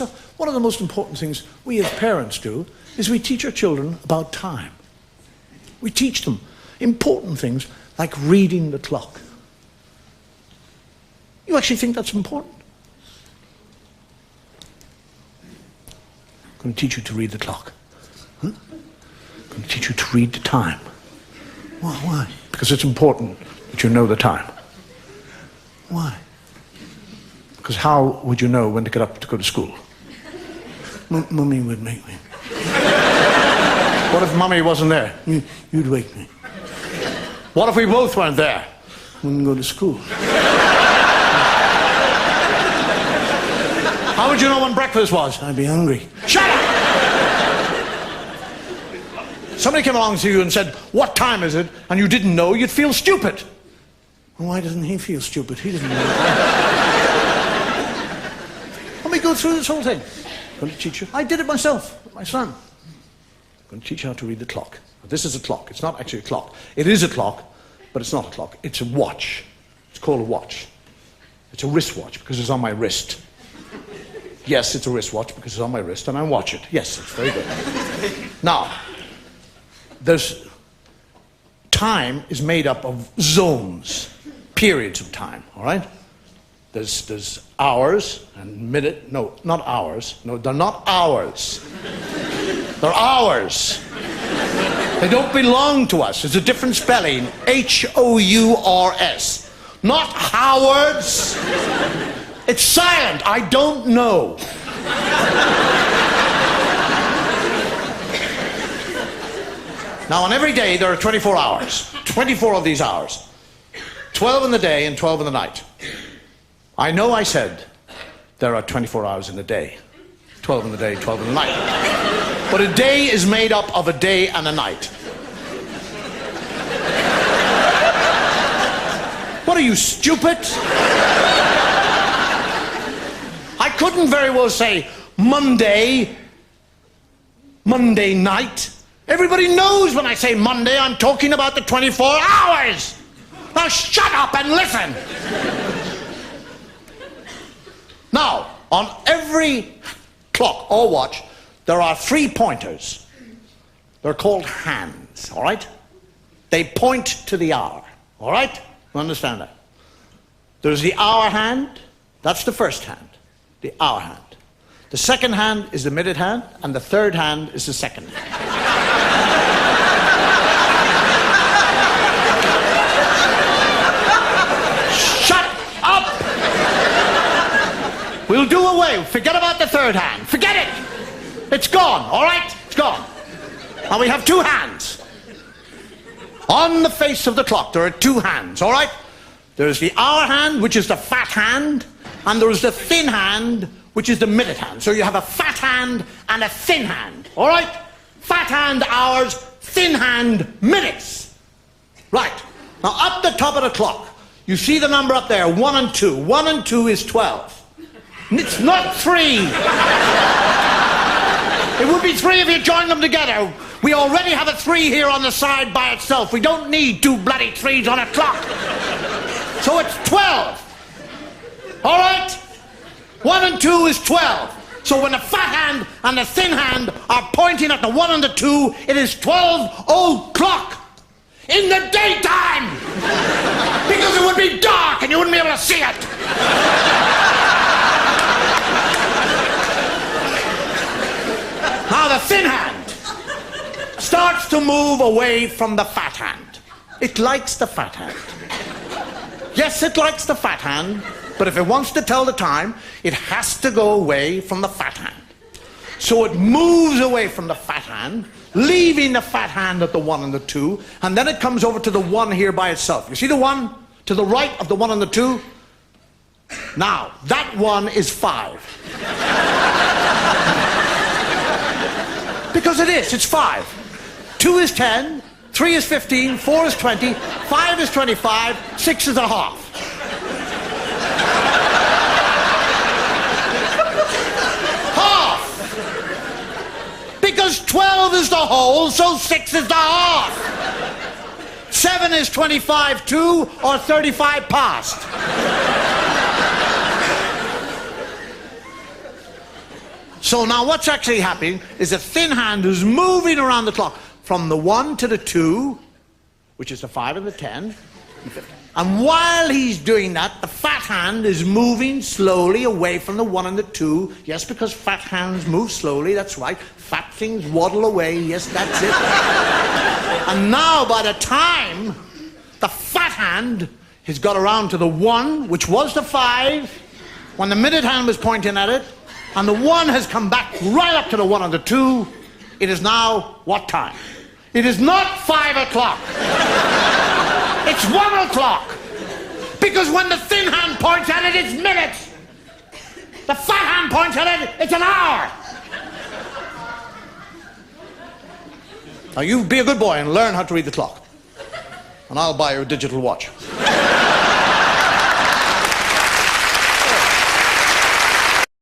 so one of the most important things we as parents do is we teach our children about time. We teach them important things like reading the clock. You actually think that's important? I'm going to teach you to read the clock. Huh? I'm going to teach you to read the time. Why? Because it's important that you know the time. Why? Because how would you know when to get up to go to school? Mummy would make me. What if Mummy wasn't there? You'd wake me. What if we both weren't there? Wouldn't go to school. How would you know when breakfast was? I'd be hungry. Shut up! Somebody came along to you and said, what time is it? And you didn't know, you'd feel stupid. Well, why doesn't he feel stupid? He doesn't know. Let me go through this whole thing. I'm going to teach you. I did it myself with my son. I'm going to teach you how to read the clock. This is a clock. It's not actually a clock. It is a clock, but it's not a clock. It's a watch. It's called a watch. It's a wristwatch because it's on my wrist. Yes, it's a wristwatch because it's on my wrist and I watch it. Yes, it's very good. Now, time is made up of zones, periods of time, all right? There's hours and minute, no, not hours. No, they're not hours. They're hours. They don't belong to us. It's a different spelling, H-O-U-R-S. Not Howards. It's silent. I don't know. Now, on every day, there are 24 hours. 24 of these hours. 12 in the day and 12 in the night. I know I said there are 24 hours in the day. 12 in the day, 12 in the night. But a day is made up of a day and a night. What are you, stupid? I couldn't very well say Monday night. Everybody knows when I say Monday, I'm talking about the 24 hours. Now shut up and listen. Now, on every clock or watch, there are 3 pointers. They're called hands, all right? They point to the hour, all right? You understand that? There's the hour hand. That's the first hand, the hour hand. The second hand is the minute hand, and the third hand is the second hand. Shut up! We'll do away. Forget about the third hand. Forget it! It's gone, all right? It's gone. Now we have 2 hands. On the face of the clock, there are 2 hands, all right? There's the hour hand, which is the fat hand, and there's the thin hand, which is the minute hand. So you have a fat hand and a thin hand, all right? Fat hand hours, thin hand minutes. Right. Now up the top of the clock, you see the number up there, 1 and 2. 1 and 2 is 12. It's not 3. It would be 3 if you joined them together. We already have a 3 here on the side by itself. We don't need 2 bloody 3s on a clock. So it's 12. All right? 1 and 2 is 12. So when the fat hand and the thin hand are pointing at the 1 and the 2, it is 12 o'clock in the daytime. Because it would be dark and you wouldn't be able to see it. Now the thin hand starts to move away from the fat hand. It likes the fat hand. Yes, it likes the fat hand, but if it wants to tell the time, it has to go away from the fat hand. So it moves away from the fat hand, leaving the fat hand at the 1 and the 2, and then it comes over to the 1 here by itself. You see the 1 to the right of the 1 and the 2? Now, that 1 is 5. Because it is, it's 5. 2 is 10, 3 is 15, 4 is 20, 5 is 25, 6 is a half. Half! Because 12 is the whole, so 6 is the half. 7 is 25 to, or 35 past. So now what's actually happening is the thin hand is moving around the clock from the 1 to the 2, which is the 5 and the 10. And while he's doing that, the fat hand is moving slowly away from the 1 and the 2. Yes, because fat hands move slowly, that's right. Fat things waddle away, yes, that's it. And now by the time the fat hand has got around to the 1, which was the 5, when the minute hand was pointing at it, and the 1 has come back right up to the 1 and the 2, it is now what time? It is not 5 o'clock. It's 1 o'clock. Because when the thin hand points at it, it's minutes. The fat hand points at it, it's an hour. Now you be a good boy and learn how to read the clock. And I'll buy you a digital watch.